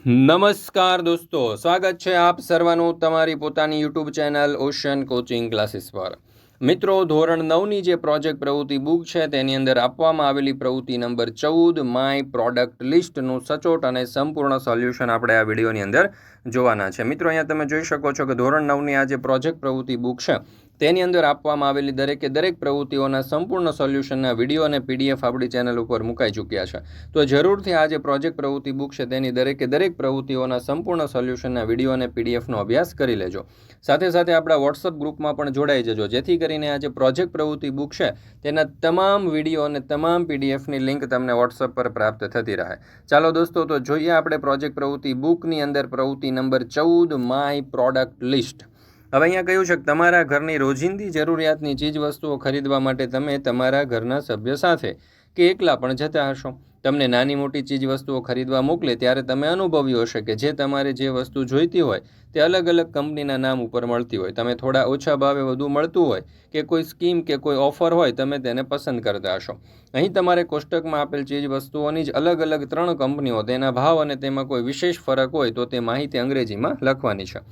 નમસ્કાર દોસ્તો, સ્વાગત છે આપ સર્વનું તમારી પોતાની YouTube channel ocean coaching classes પર। મિત્રો, ધોરણ 9ની જે પ્રોજેક્ટ પ્રવૃત્તિ બુક છે તેની અંદર આપવામાં આવેલી પ્રવૃત્તિ નંબર 14 માય પ્રોડક્ટ લિસ્ટનું સચોટ અને સંપૂર્ણ સોલ્યુશન આપણે આ વિડીયોની અંદર જોવાના છે। મિત્રો, અહીંયા તમે જોઈ શકો છો કે ધોરણ 9ની આ જે પ્રોજેક્ટ પ્રવૃત્તિ બુક છે તેની અંદર આપવામાં આવેલી દરેક પ્રવૃત્તિઓના સંપૂર્ણ સોલ્યુશનના વિડીયો અને પીડીએફ આપણી ચેનલ ઉપર મુકાઈ ચૂક્યા છે। તો જરૂરથી આ જે પ્રોજેક્ટ પ્રવૃત્તિ બુક છે તેની દરેક પ્રવૃત્તિઓના સંપૂર્ણ સોલ્યુશનના વિડીયો અને પીડીએફનો અભ્યાસ કરી લેજો। સાથે સાથે આપણા વોટ્સઅપ ગ્રુપમાં પણ જોડાઈ જજો, જેથી કરીને આ જે પ્રોજેક્ટ પ્રવૃત્તિ બુક છે તેના તમામ વિડીયો અને તમામ પીડીએફની લિંક તમને વોટ્સઅપ પર પ્રાપ્ત થતી રહે। ચાલો દોસ્તો, તો જોઈએ આપણે પ્રોજેક્ટ પ્રવૃત્તિ બુકની અંદર પ્રવૃત્તિ નંબર 14 માય પ્રોડક્ટ લિસ્ટ। હવે અહીંયા કહ્યું છે કે તમારા ઘરની રોજિંદી જરૂરિયાતની ચીજ વસ્તુઓ ખરીદવા માટે તમે તમારા ઘરના સભ્ય સાથે કે એકલા પણ જતા હશો। તમને નાની મોટી ચીજ વસ્તુઓ ખરીદવા મોકલે ત્યારે તમે અનુભવ્યું હશે કે જે તમારે જે વસ્તુ જોઈતી હોય તે અલગ અલગ કંપનીના નામ ઉપર મળતી હોય। તમે થોડા ઓછા ભાવે વધુ મળતું હોય કે કોઈ સ્કીમ કે કોઈ ઓફર હોય, તમે તેને પસંદ કરતા હશો। અહીં તમારે કોષ્ટકમાં આપેલ ચીજ વસ્તુઓની જ અલગ 3 કંપનીઓ, તેના ભાવ અને તેમાં કોઈ વિશેષ ફરક હોય તો તે માહિતી અંગ્રેજીમાં લખવાની છે।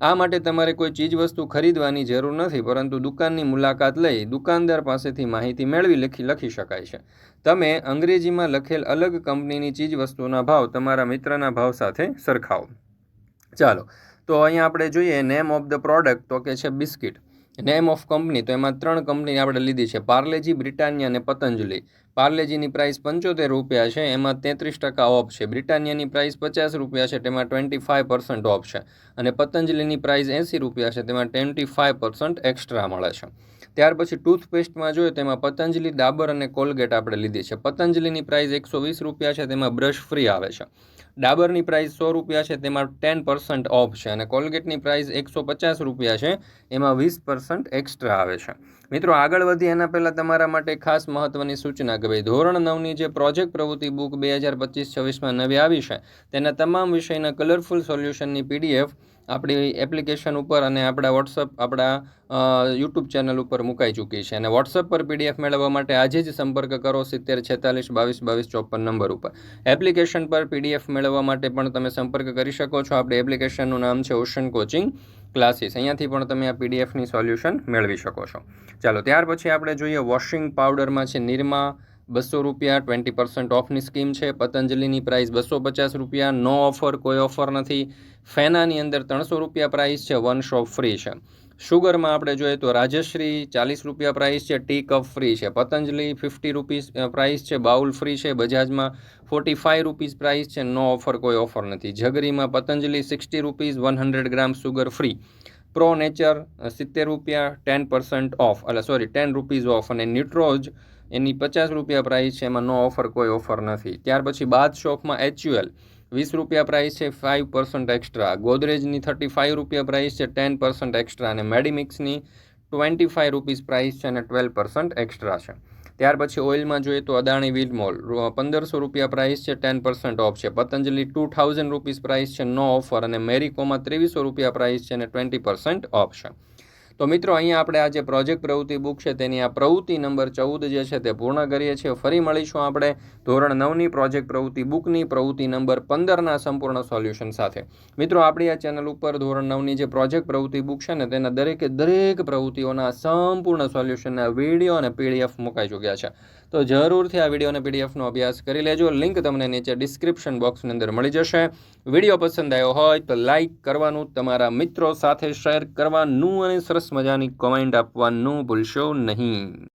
આ માટે તમારે કોઈ ચીજ વસ્તુ ખરીદવાની જરૂર નથી, પરંતુ દુકાનની મુલાકાત લઈ દુકાનદાર પાસેથી માહિતી મેળવી લખી શકાય છે। તમે અંગ્રેજીમાં લખેલ અલગ કંપનીની ચીજ વસ્તુના ભાવ તમારા મિત્રના ભાવ સાથે સરખાવો। ચાલો, તો અહીંયા આપણે જોઈએ નેમ ઓફ ધ પ્રોડક્ટ, તો કે છે બિસ્કિટ। નેમ ઓફ કંપની, તો એમાં 3 કંપની આપણે લીધી છે, પાર્લેજી, બ્રિટાનિયા અને પતંજલિ। પાર્લેજીની પ્રાઇસ 75 રૂપિયા છે, એમાં 33% ઓફ છે। બ્રિટાનિયાની પ્રાઇસ 50 રૂપિયા છે, તેમાં 25% ઓફ છે। અને પતંજલિની પ્રાઇસ 80 રૂપિયા છે, તેમાં 25% એક્સ્ટ્રા મળે છે। ત્યાર પછી ટૂથપેસ્ટમાં જોઈએ તેમાં પતંજલિ, ડાબર અને કોલગેટ આપણે લીધી છે। પતંજલિની પ્રાઇસ 120 રૂપિયા છે, તેમાં બ્રશ ફ્રી આવે છે। ડાબરની પ્રાઇસ 100 રૂપિયા છે, તેમાં 10% ઓફ છે। અને કોલગેટની પ્રાઇસ 150 રૂપિયા છે, એમાં 20% એક્સ્ટ્રા આવે છે। મિત્રો, આગળ વધી એના પહેલાં તમારા માટે ખાસ મહત્વની સૂચના કે ભાઈ, ધોરણ 9ની જે પ્રોજેક્ટ પ્રવૃત્તિ બુક 2025-26માં નવી આવી છે તેના તમામ વિષયના કલરફુલ સોલ્યુશનની પીડીએફ આપણી એપ્લિકેશન ઉપર અને આપણા વોટ્સઅપ, આપણા યુટ્યુબ ચેનલ ઉપર મુકાઈ ચૂકી છે। અને વોટ્સઅપ પર પીડીએફ મેળવવા માટે આજે જ સંપર્ક કરો 70 46 22 22 54 નંબર ઉપર। એપ્લિકેશન પર પીડીએફ મેળવવા માટે પણ તમે સંપર્ક કરી શકો છો। આપણી એપ્લિકેશનનું નામ છે ઓશન કોચિંગ ક્લાસીસ। અહીંયાથી પણ તમે આ પીડીએફની સોલ્યુશન મેળવી શકો છો। ચાલો, ત્યાર પછી આપણે જોઈએ વોશિંગ પાવડરમાં છે નિરમા 200 રૂપિયા, 20% ઓફની સ્કીમ છે। પતંજલિની પ્રાઇસ 250 રૂપિયા, નો ઓફર, કોઈ ઓફર નથી। ફેનાની અંદર 300 રૂપિયા પ્રાઇસ છે, 1 શોપ ફ્રી છે। શુગરમાં આપણે જોઈએ તો રાજશ્રી 40 રૂપિયા પ્રાઇસ છે, ટી કપ ફ્રી છે। પતંજલિ 50 રૂપીસ પ્રાઇસ છે, બાઉલ ફ્રી છે। બજાજમાં 45 રૂપીસ પ્રાઇસ છે, નો ઓફર, કોઈ ઓફર નથી। જગરીમાં પતંજલિ 60 રૂપીસ, 100 ગ્રામ સુગર ફ્રી। પ્રો નેચર 70 રૂપિયા, 10% ઓફ, 10 રૂપીસ ઓફ। અને ન્યુટ્રોઝ એની 50 રૂપિયા પ્રાઇસ છે, એમાં નો ઓફર, કોઈ ઓફર નથી। ત્યાર પછી બાદ શોપમાં HUL 20 રૂપિયા પ્રાઇસ છે, 5% એક્સ્ટ્રા। ગોદરેજની 35 રૂપિયા પ્રાઇસ છે, 10% એક્સ્ટ્રા। અને મેડિમિક્સની 25 રૂપીસ પ્રાઇસ છે અને 12% એક્સ્ટ્રા છે। ત્યાર પછી ઓઇલમાં જોઈએ તો અદાણી વિલમોલ 1500 રૂપિયા પ્રાઇસ છે, 10% ઓફ છે। પતંજલિ 2000 રૂપીસ પ્રાઇસ છે, નો ઓફર। અને મેરિકોમાં 2300 રૂપિયા પ્રાઇસ છે અને 20% ઓફ છે। તો મિત્રો, અહીંયા આપણે આ જે પ્રોજેક્ટ પ્રવૃત્તિ બુક છે તેની આ પ્રવૃત્તિ નંબર 14 જે છે તે પૂર્ણ કરીએ છીએ। ફરી મળીશું આપણે ધોરણ 9ની પ્રોજેક્ટ પ્રવૃત્તિ બુકની પ્રવૃત્તિ નંબર 15ના સંપૂર્ણ સોલ્યુશન સાથે। મિત્રો, આપણી આ ચેનલ ઉપર ધોરણ 9ની જે પ્રોજેક્ટ પ્રવૃત્તિ બુક છે ને તેના દરેક પ્રવૃત્તિઓના સંપૂર્ણ સોલ્યુશનના વિડીયો અને પીડીએફ મુકાઈ ચૂક્યા છે। તો જરૂરથી આ વિડીયો અને પીડીએફનો અભ્યાસ કરી લેજો। લિંક તમને નીચે ડિસ્ક્રિપ્શન બોક્સની અંદર મળી જશે। વિડીયો પસંદ આવ્યો હોય તો લાઇક કરવાનું, તમારા મિત્રો સાથે શેર કરવાનું અને સરસ મજાની કોમેન્ટ આપવાનું ભૂલશો નહીં।